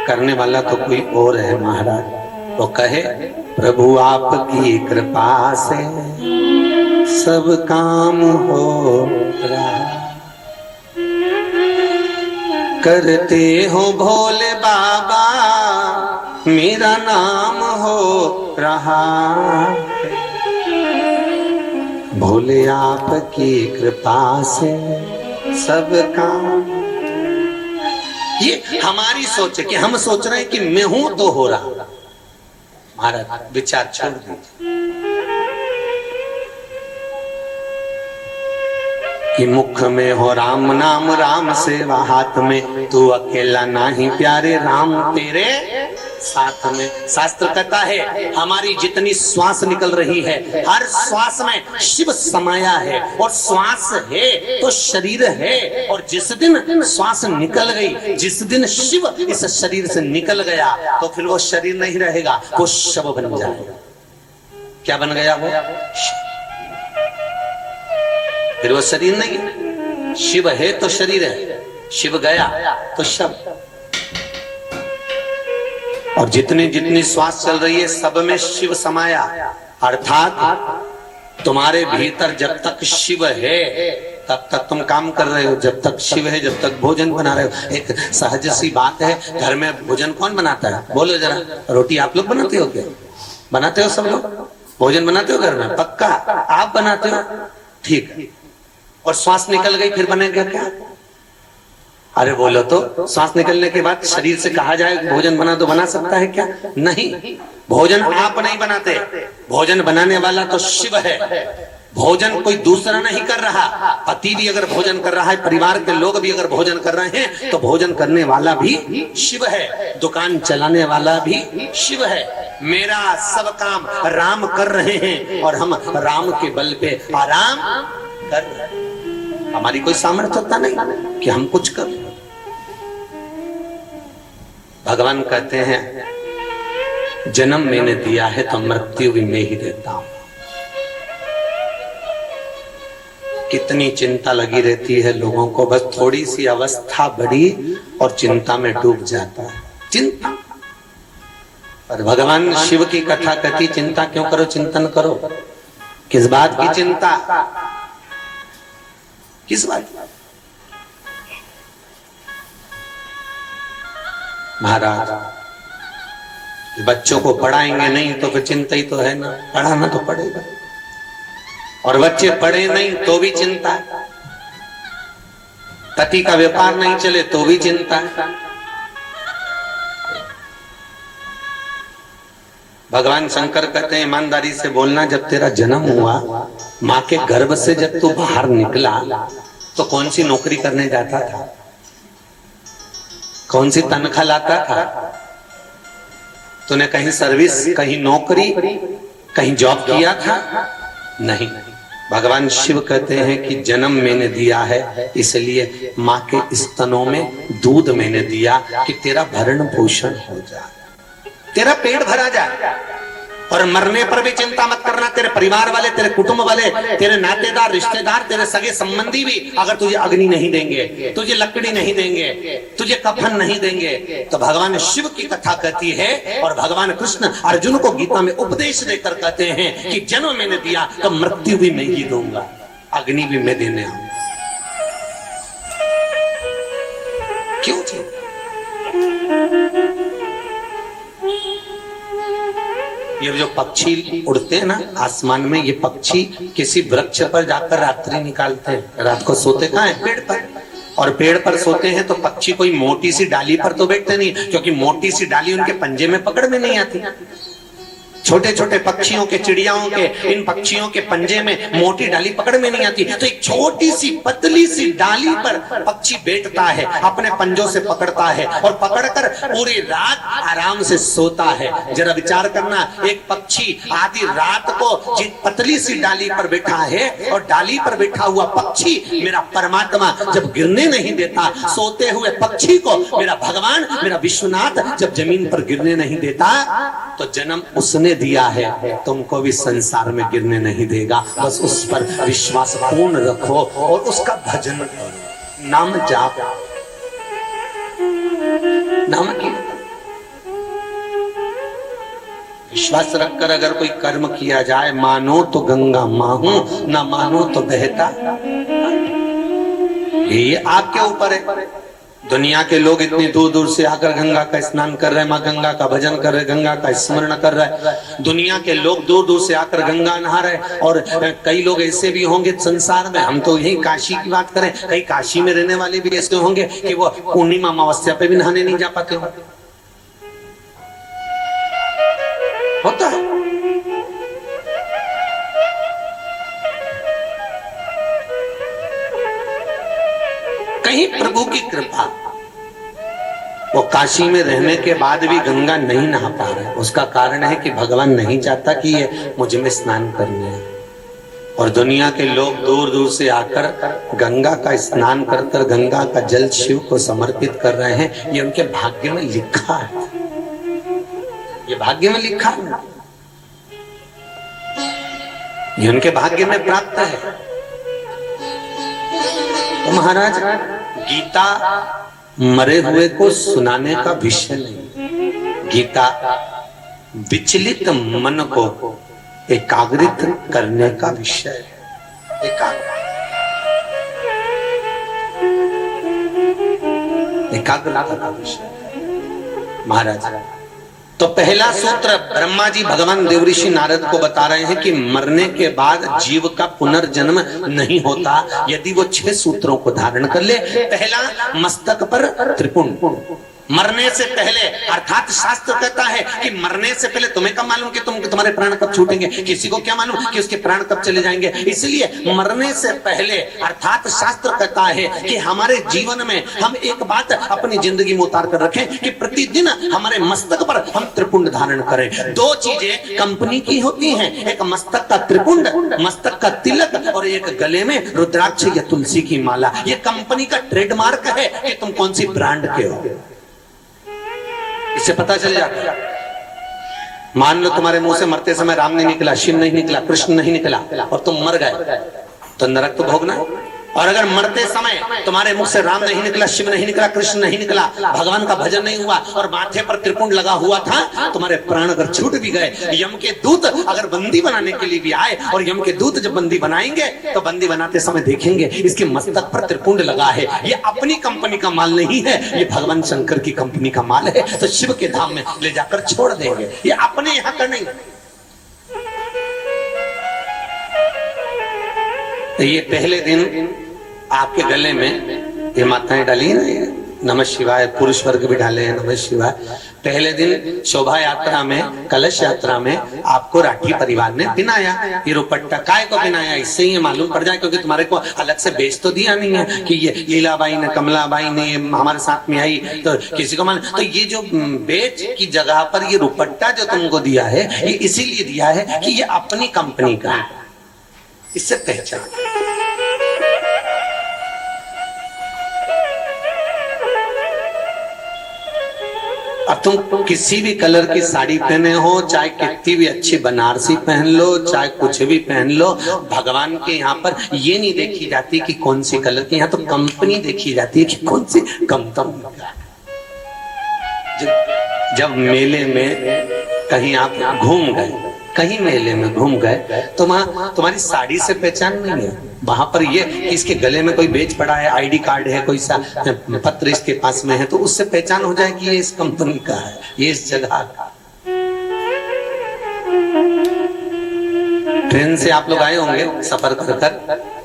करने वाला तो कोई और है महाराज। तो कहे प्रभु आपकी कृपा से सब काम हो रहा, करते हो भोले बाबा मेरा नाम हो रहा, भोले आपकी कृपा से सब काम। ये हमारी सोच है कि हम सोच रहे हैं कि मैं हूं तो हो रहा। महाराज विचार छोड़ दीजिए कि मुख में हो राम नाम, राम सेवा हाथ में, तू अकेला नहीं प्यारे राम तेरे साथ में। शास्त्र कहता है हमारी जितनी श्वास निकल रही है, हर श्वास में शिव समाया है, और श्वास है तो शरीर है, और जिस दिन श्वास निकल गई, जिस दिन शिव इस शरीर से निकल गया, तो फिर वो शरीर नहीं रहेगा, वो शव बन जाएगा। क्या बन गया वो? फिर वो शरीर नहीं, शिव है तो शरीर है, शिव गया तो शव। और जितनी जितनी श्वास चल रही है सब में शिव समाया, अर्थात तुम्हारे भीतर जब तक शिव है तब तक तुम काम कर रहे हो, जब तक शिव है जब तक भोजन बना रहे हो। एक सहज सी बात है, घर में भोजन कौन बनाता है? बोलो जरा। रोटी आप लोग बनाते हो क्या? बनाते हो सब लोग? भोजन बनाते हो घर में? पक्का आप बनाते हो? ठीक है। और श्वास निकल गई फिर बनेगा क्या? अरे बोलो तो, श्वास निकलने के बाद शरीर से कहा जाए भोजन बना, तो बना सकता है क्या? नहीं। भोजन आप नहीं बनाते, भोजन बनाने वाला तो शिव है। भोजन कोई दूसरा नहीं कर रहा। पति भी अगर भोजन कर रहा है, परिवार के लोग भी अगर भोजन कर रहे हैं, तो भोजन करने वाला भी शिव है, दुकान चलाने वाला भी शिव है। मेरा सब काम राम कर रहे हैं और हम राम के बल पे आराम कर रहे हैं। हमारी कोई सामर्थ्यता नहीं कि हम कुछ कर। भगवान कहते हैं जन्म मैंने दिया है तो मृत्यु भी मैं ही देता हूं। कितनी चिंता लगी रहती है लोगों को, बस थोड़ी सी अवस्था बढ़ी और चिंता में डूब जाता है। चिंता। और भगवान शिव की कथा कहती चिंता क्यों करो, चिंतन करो। किस बात की चिंता? किस बात? महाराज बच्चों को पढ़ाएंगे नहीं तो फिर चिंता ही तो है ना, पढ़ाना तो पड़ेगा। और बच्चे पढ़े नहीं तो भी चिंता, पति का व्यापार नहीं चले तो भी चिंता। भगवान शंकर कहते हैं ईमानदारी से बोलना, जब तेरा जन्म हुआ, माँ के गर्भ से जब तू बाहर निकला, तो कौन सी नौकरी करने जाता था? कौन सी तनख्वाह लाता था? तूने कहीं सर्विस, कहीं नौकरी, कहीं जॉब किया था? नहीं। भगवान शिव कहते हैं कि जन्म मैंने दिया है, इसलिए माँ के स्तनों में दूध मैंने दिया कि तेरा भरण पोषण हो जाए, तेरा पेट भरा जाए। और मरने पर भी चिंता मत करना, तेरे परिवार वाले, तेरे कुटुंब वाले, तेरे नातेदार, रिश्तेदार, तेरे सगे संबंधी भी अगर तुझे अग्नि नहीं देंगे, तुझे लकड़ी नहीं देंगे, तुझे कफन नहीं देंगे, तो भगवान शिव की कथा कहती है। और भगवान कृष्ण अर्जुन को गीता में उपदेश देकर कहते हैं कि जन्म मैंने दिया तो मृत्यु भी मैं ही दूंगा, अग्नि भी मैं देने आऊंगा। क्यों थी? ये जो पक्षी उड़ते हैं ना आसमान में, ये पक्षी किसी वृक्ष पर जाकर रात्रि निकालते हैं। रात को सोते कहाँ है? पेड़ पर। और पेड़ पर सोते हैं तो पक्षी कोई मोटी सी डाली पर तो बैठते नहीं, क्योंकि मोटी सी डाली उनके पंजे में पकड़ में नहीं आती। छोटे छोटे पक्षियों के, चिड़ियाओं के, इन पक्षियों के पंजे में मोटी डाली पकड़ में नहीं आती, तो एक छोटी सी पतली सी डाली पर पक्षी बैठता है, अपने पंजों से पकड़ता है और पकड़कर पूरी रात आराम से सोता है। जरा विचार करना, एक पक्षी आधी रात को जिस पतली सी डाली पर बैठा है, और डाली पर बैठा हुआ पक्षी मेरा परमात्मा जब गिरने नहीं देता, सोते हुए पक्षी को मेरा भगवान, मेरा विश्वनाथ जब जमीन पर गिरने नहीं देता, तो जन्म उसने दिया है, तुमको भी संसार में गिरने नहीं देगा। बस उस पर विश्वास पूर्ण रखो और उसका भजन करो, नाम जाप, नाम की। विश्वास रखकर अगर कोई कर्म किया जाए, मानो तो गंगा माहू, ना मानो तो बहता। ये आपके ऊपर है। दुनिया के लोग इतनी दूर दूर से आकर गंगा का स्नान कर रहे हैं, माँ गंगा का भजन कर रहे, गंगा का स्मरण कर रहे हैं। दुनिया के लोग दूर दूर से आकर गंगा नहा रहे। और कई लोग ऐसे भी होंगे संसार में, हम तो यही काशी की बात करें, कई काशी में रहने वाले भी ऐसे होंगे कि वो पूर्णिमा अमावस्या पे भी नहाने नहीं जा पाते होंगे। होता है। कहीं प्रभु की कृपा, वो काशी में रहने के बाद भी गंगा नहीं नहा पा रहे। उसका कारण है कि भगवान नहीं चाहता कि ये मुझ में स्नान करने। और दुनिया के लोग दूर दूर से आकर गंगा का स्नान कर गंगा का जल शिव को समर्पित कर रहे हैं। ये उनके भाग्य में लिखा है, ये भाग्य में लिखा है, ये उनके भाग्य में प्राप्त है। तो महाराज, गीता मरे हुए को सुनाने का विषय नहीं। गीता विचलित मन को एकाग्रित करने का विषय है। एकाग्रता का विषय महाराज। तो पहला सूत्र ब्रह्मा जी भगवान देवऋषि नारद को बता रहे हैं कि मरने के बाद जीव का पुनर्जन्म नहीं होता यदि वो 6 सूत्रों को धारण कर ले। पहला, मस्तक पर त्रिपुंड। मरने से पहले, अर्थात शास्त्र कहता है कि मरने से पहले तुम्हें कब मालूम कि तुम्हारे प्राण कब छूटेंगे, किसी को क्या मालूम कि उसके प्राण कब चले जाएंगे। इसलिए मरने से पहले, अर्थात शास्त्र कहता है कि हमारे जीवन में हम एक बात अपनी जिंदगी में उतार कर रखें कि प्रतिदिन हमारे मस्तक पर हम त्रिपुंड धारण करें। 2 चीजें कंपनी की होती हैं, एक मस्तक का त्रिपुंड, मस्तक का तिलक, और एक गले में रुद्राक्ष या तुलसी की माला। ये कंपनी का ट्रेडमार्क है कि तुम कौन सी ब्रांड के हो, इससे पता चल जाता है। मान लो तुम्हारे मुंह से मरते समय राम नहीं निकला, शिव नहीं निकला, कृष्ण नहीं निकला और तुम मर गए, तो नरक तो भोगना। और अगर मरते समय तुम्हारे मुख से राम नहीं निकला, शिव नहीं निकला, कृष्ण नहीं निकला, भगवान का भजन नहीं हुआ और माथे पर त्रिपुंड लगा हुआ था, तुम्हारे प्राण अगर छूट भी गए, यम के दूत अगर बंदी बनाने के लिए भी आए, और यम के दूत जब बंदी बनाएंगे तो बंदी बनाते समय देखेंगे इसके मस्तक पर त्रिपुंड लगा है। ये अपनी कंपनी का माल नहीं है, ये भगवान शंकर की कंपनी का माल है, तो शिव के धाम में ले जाकर छोड़ देंगे। ये अपने यहाँ का नहीं। तो ये पहले दिन आपके गले में ये माताएं डाली ना, नमः शिवाय, पुरुष वर्ग भी डाले हैं नमः शिवाय। पहले दिन शोभा यात्रा में, कलश यात्रा में आपको राठी परिवार ने पिनाया। ये रुपट्टा काय को पिनाया, इससे ही मालूम पड़ जाए, क्योंकि तुम्हारे को अलग से बेच तो दिया नहीं है कि ये लीलाबाई ने, कमलाबाई ने हमारे साथ में आई तो किसी को मान। तो ये जो बेच की जगह पर ये रुपट्टा जो तुमको दिया है, ये इसीलिए दिया है कि ये अपनी कंपनी का है, इससे पहचान। अब तुम किसी भी कलर की साड़ी पहने हो, चाहे कितनी भी अच्छी बनारसी पहन लो, चाहे कुछ भी पहन लो, भगवान के यहाँ पर ये नहीं देखी जाती कि कौन सी कलर की, यहाँ तो कंपनी देखी जाती है कि कौन सी कंपनी का। जब मेले में कहीं आप घूम गए, कहीं मेले में घूम गए, तो वहां तुम्हारी साड़ी से पहचान नहीं है, वहां पर ये इसके गले में कोई बेच पड़ा है, आईडी कार्ड है, कोई सा पत्र इसके पास में है, तो उससे पहचान हो जाएगी ये इस कंपनी का है, ये इस जगह का। ट्रेन से आप लोग आए होंगे सफर कर कर,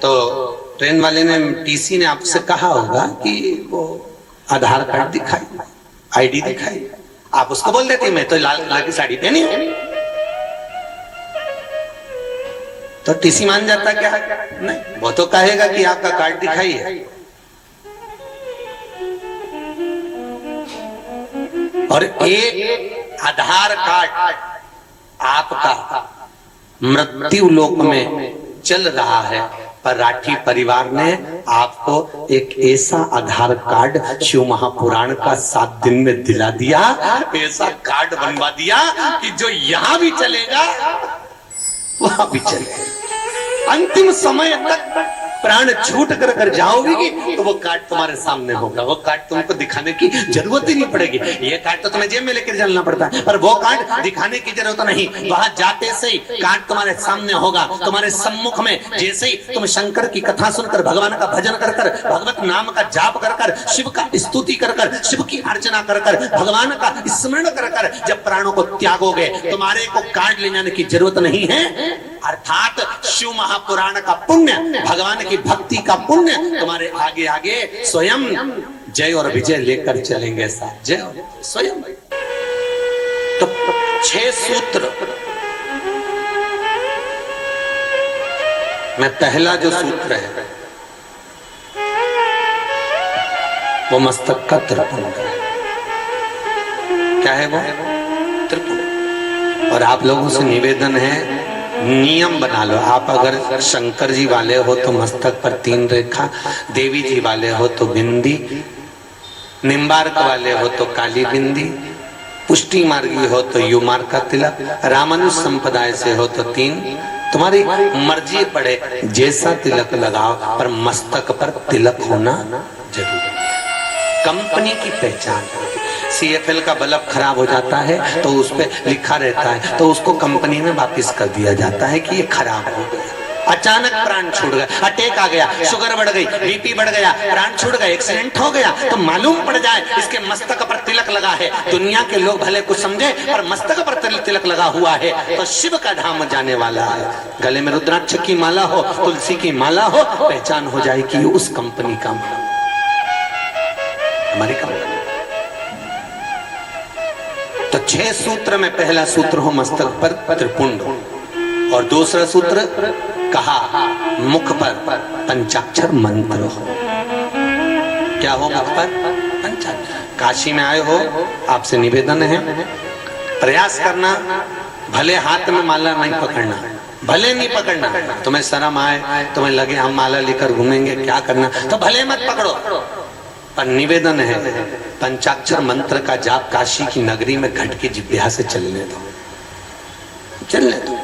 तो ट्रेन वाले ने, टीसी ने आपसे कहा होगा कि वो आधार कार्ड दिखाई, आईडी दिखाई, आप उसको बोल देते मैं तो लाल कलर की साड़ी पहनी हूं, तो टीसी मान जाता क्या? नहीं, वो तो कहेगा कि आपका कार्ड दिखाइए। और एक आधार कार्ड आपका मृत्यु लोक में चल रहा है, पर राठी परिवार ने आपको एक ऐसा आधार कार्ड शिव महापुराण का 7 दिन में दिला दिया, ऐसा कार्ड बनवा दिया कि जो यहां भी चलेगा वहां भी चलेगा, अंतिम समय तक प्राण छूट कर जाओगी तो वो कार्ड तुम्हारे सामने होगा। वो कार्ड तुमको दिखाने की जरूरत ही नहीं पड़ेगी। ये कार्ड तो तुम्हें जेब में लेकर चलना पड़ता है, पर वो कार्ड दिखाने की जरूरत नहीं। वहां जाते से ही कार्ड तुम्हारे सामने होगा, तुम्हारे सम्मुख में। जैसे ही तुम शंकर की कथा सुनकर, भगवान का भजन कर कर, भगवत नाम का जाप कर कर, शिव का स्तुति कर कर, शिव की अर्चना कर कर, भगवान का स्मरण कर कर जब प्राणों को त्यागोगे, तुम्हारे को कार्ड ले जाने की जरूरत नहीं है। अर्थात शिव महापुराण का पुण्य, भगवान की भक्ति का पुण्य तुम्हारे आगे आगे स्वयं जय और विजय लेकर चलेंगे साथ। जय और स्वयं। तो 6 सूत्र में पहला जो सूत्र है वो मस्तक का त्रिपुंड है। क्या है वो? त्रिपुंड। और आप लोगों से निवेदन है, नियम बना लो। आप अगर शंकर जी वाले हो तो मस्तक पर 3 रेखा, देवी जी वाले हो तो बिंदी, निम्बार्क वाले हो तो काली बिंदी, पुष्टि मार्गी हो तो यू मार्ग का तिलक, रामानुज संप्रदाय से हो तो 3। तुम्हारी मर्जी पड़े जैसा तिलक लगाओ, पर मस्तक पर तिलक होना जरूरी। कंपनी की पहचान। CFL का बल्ब खराब हो जाता है तो उस पे लिखा रहता है, तो उसको कंपनी में वापस कर दिया जाता है कि ये खराब हो गया। अचानक प्राण छूट गया, अटैक आ गया, शुगर बढ़ गई, BP बढ़ गया, प्राण छूट गया, एक्सीडेंट हो गया, तो मालूम पड़ जाए इसके मस्तक पर तिलक लगा है। दुनिया के लोग भले कुछ समझे, पर मस्तक पर तिलक लगा हुआ है तो शिव का धाम जाने वाला है। गले में रुद्राक्ष की माला हो, तुलसी की माला हो, पहचान हो जाएगी उस कंपनी का, हमारी कंपनी। तो 6 सूत्र में पहला सूत्र हो मस्तक पर त्रिपुंड, और दूसरा सूत्र कहा मुख पर पंचाक्षर मंत्र हो। क्या हो मुख पर? पंचाक्षर। काशी में आए हो, आपसे निवेदन है, प्रयास करना, भले हाथ में माला नहीं पकड़ना, भले नहीं पकड़ना, तुम्हें शर्म आए, तुम्हें लगे हम माला लेकर घूमेंगे क्या करना, तो भले मत पकड़ो, पर निवेदन है पंचाक्षर मंत्र का जाप काशी की नगरी में घट के जिभ्या से चलने दो, चलने दो।